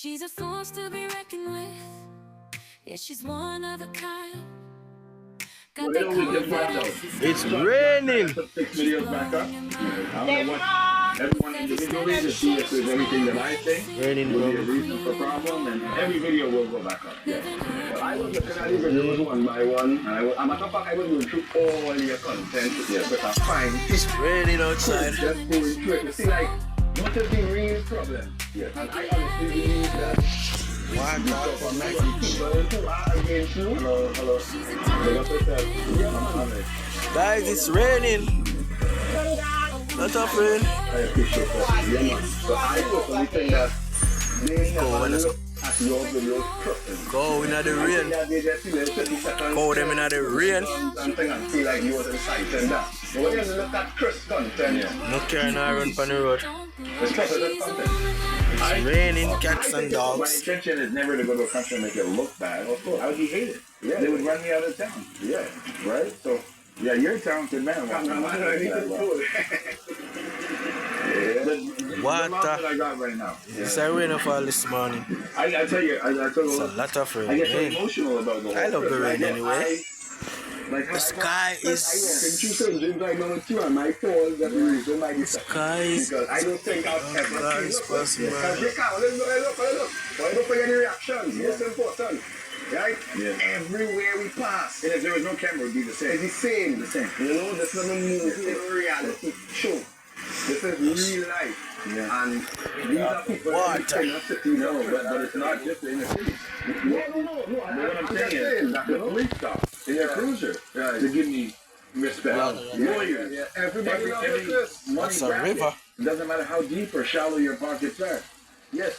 She's a force to be reckoned with. Yeah, she's one of a kind. Got that confidence. It's raining. 6 videos back up. I don't know what everyone individually to see if there's anything that I think Raining, will be a bro. reason for problem, and every video will go back up. Yeah. But I was looking at these videos one by one, and I'm a matter of fact, I was going through all your content, but I find It's raining outside. just going through it to see like what is the real problem. Yeah. And I honestly believe that What people who are against you. Hello. Big up yourself. Yeah, man. Guys, it's raining. Not of rain. I appreciate that. Yeah, man. So I personally think that they never look at your videos properly. Go in the rain. They just see like 30 seconds. Go them in the rain. And feel like you was excited that. But when you look at Chris content, No car now run on the road. it's positive content. It's raining cats and My dogs. intention is never to go to a country and make it look bad. Of course. I would be hated. Yeah. They would run me out of town. Yeah. Right? So, yeah, you're a talented man. What That I got right now. It's a rainfall this morning. I tell you, I tell It's you, a lot of I get so rain. emotional about the whole I love the trip. rain Like, anyway. The sky is- I walk in two surgeons right now with you and my fall that the reason why this Sky is- because I don't think I've ever God, seen it's look. possible. Because you can't look. Why don't pay any reactions? Most important. Right? Yeah. Everywhere we pass. And if there was no camera, it would be the same. It's the same. You know, this is a movie, it's a reality show. This is real life. Yeah. And these are people that in the city, but it's not just in the city. No. But what I'm saying is, the police stop in their cruiser to give me respect. Lawyers. Yeah. Everybody loves this. That's a river. It doesn't matter how deep or shallow your pockets are. Yes.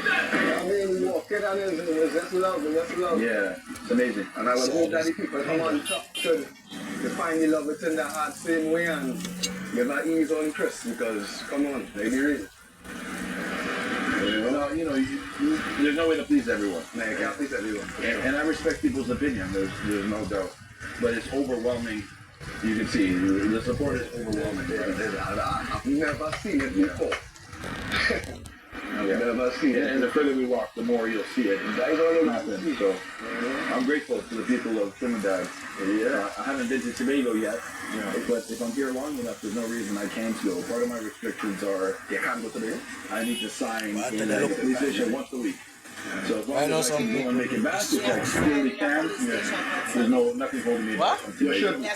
I mean, walking and it's just love. Yeah, it's amazing. And I would hope that the people come on top to find the love within their heart same way and give that ease on Chris because, come on, they be real. Well, there's no way to please everyone. No, you can't please everyone. And I respect people's opinion, there's no doubt. But it's overwhelming. You can see, the support is overwhelming. I've never seen it before. Never seen it. And the further we walk, the more you'll see it. And that's all happen. So I'm grateful to the people of Trinidad. I haven't been to Tobago yet, but if I'm here long enough, there's no reason I can't go. Part of my restrictions are you can't go to Tobago. I need to sign in the police station once a week. So as long as I can go and make it back, which I clearly can, there's nothing holding me back. You should. I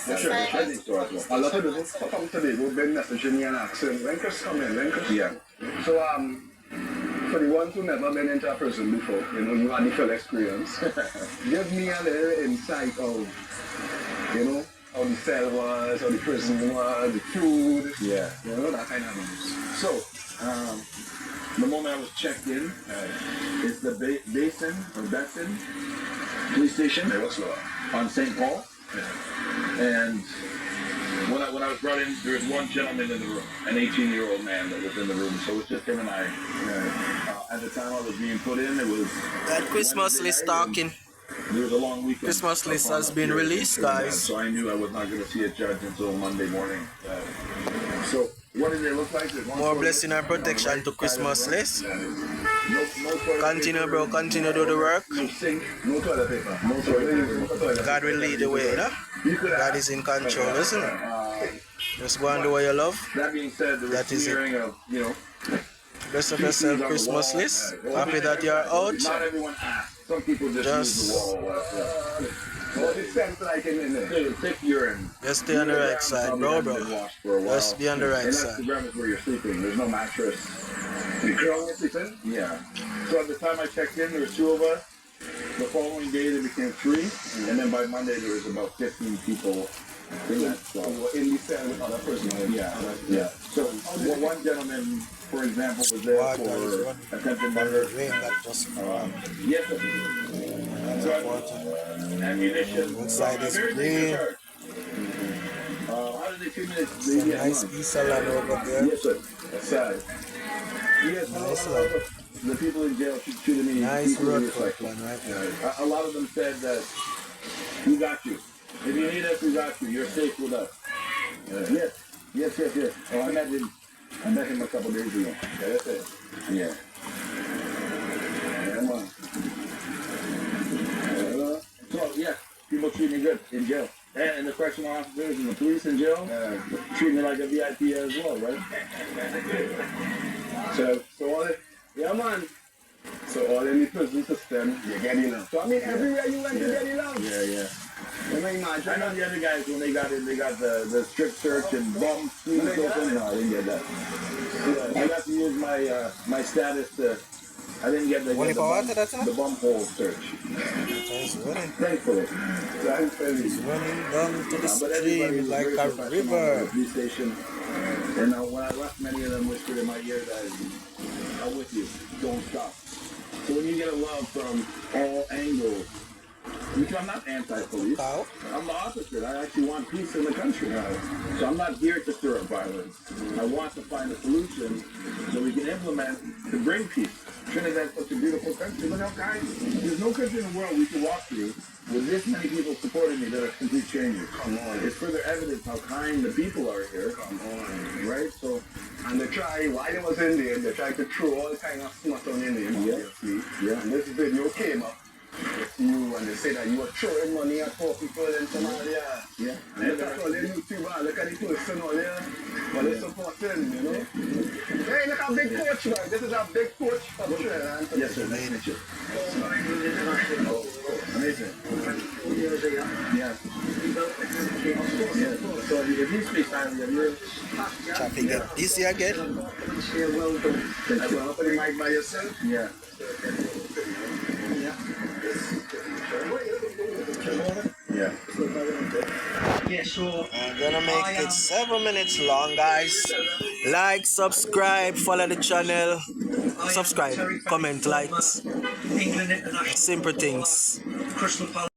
think so as well. A lot of people come to Tobago, been messaging me and asking, when Chris come in, Yeah. So for the ones who never been into a prison before, you had the full experience. Give me a little insight of, how the cell was, how the prison was, the food, that kind of things. So, the moment I was checked in, it's the Basin police station on St. Paul, and when I was brought in, there was one gentleman in the room, an 18-year-old man that was in the room, so it was just him and I. At the time I was being put in, it was... That Christmas list talking. There was a long weekend. Christmas list has been released, guys. So I knew I was not going to see a judge until Monday morning. So what did it look like? More blessing and protection to Christmas list. Continue, bro. Continue to do the work. No sink, no toilet paper. No toilet paper. God will lead the way, no? God is in control, isn't it? Just go and do what you love. That being said, there was That is it. clearing of, Best of yourself, Christmas list. Happy that you're out. Not everyone asked. Some people just use the wall. What it sounds like in there. Thick urine. Just stay on the right side, bro. Just be on the right and that's side. the ground is where you're sleeping. There's no mattress. The ground you're sleeping? Yeah. So at the time I checked in, there was 2 of us. The following day there became 3. And then by Monday there was about 15 people in that cell. In the cell with other persons. Yeah. So one gentleman, for example, was there for attempted murder. Rain that just Yes, sir. Ammunition. Inside is green. How did they treat me? Some nice piece of land over there. Yes, sir. That's sad. Yes, Nice land. the people in jail treated me. Nice road plan right there. A lot of them said that we got you. If you need us, we got you. You're safe with us. Yes. Oh, I imagine I met him a couple days ago. Yeah, that's it. Yeah. Yeah, man. So, yeah, people treat me good in jail. And the correctional officers and the police in jail treat me like a VIP as well, right? So all it, yeah, man. So all in the prison system, you get enough. So I mean, everywhere you went, you get enough. Yeah. I mean, I know the other guys when they got the strip search and bomb screens open. No, I didn't get that. Yeah, I got to use my status to. I didn't get the bum hole search. Thankfully. It's running down to the stream like a river. Police station. And when I left, many of them whispered in my ear that I'm with you. Don't stop. So when you get a love from all angles, because I'm not anti-police. I'm the opposite. I actually want peace in the country. So I'm not here to stir up violence. I want to find a solution that we can implement to bring peace. Trinidad's such a beautiful country. Look how kind. There's no country in the world we can walk through with this many people supporting me that are complete strangers. Come on. It's further evidence how kind the people are here. Come on. Right? So, and they try, while they was in there, they tried to throw all kind of smut on Indian, obviously. Yeah. And this video came up. You and they say that you were throwing money at poor people in Somalia. Yeah. And that's all they YouTuber. Look at the person all there. But they supporting, you know. Hey, look how big coach, man. This is a big coach for Trinidad. Yes, sir. Nice to amazing. Yeah. So if you speak Spanish, you're Chopping it. Easy again. well done. Thank you. Put the mic by yourself. Yeah. Yeah. Yeah, sure. I'm gonna make it 7 minutes long, guys. Like, subscribe, follow the channel. Subscribe, comment, likes. England International Simple things. Crystal Palace.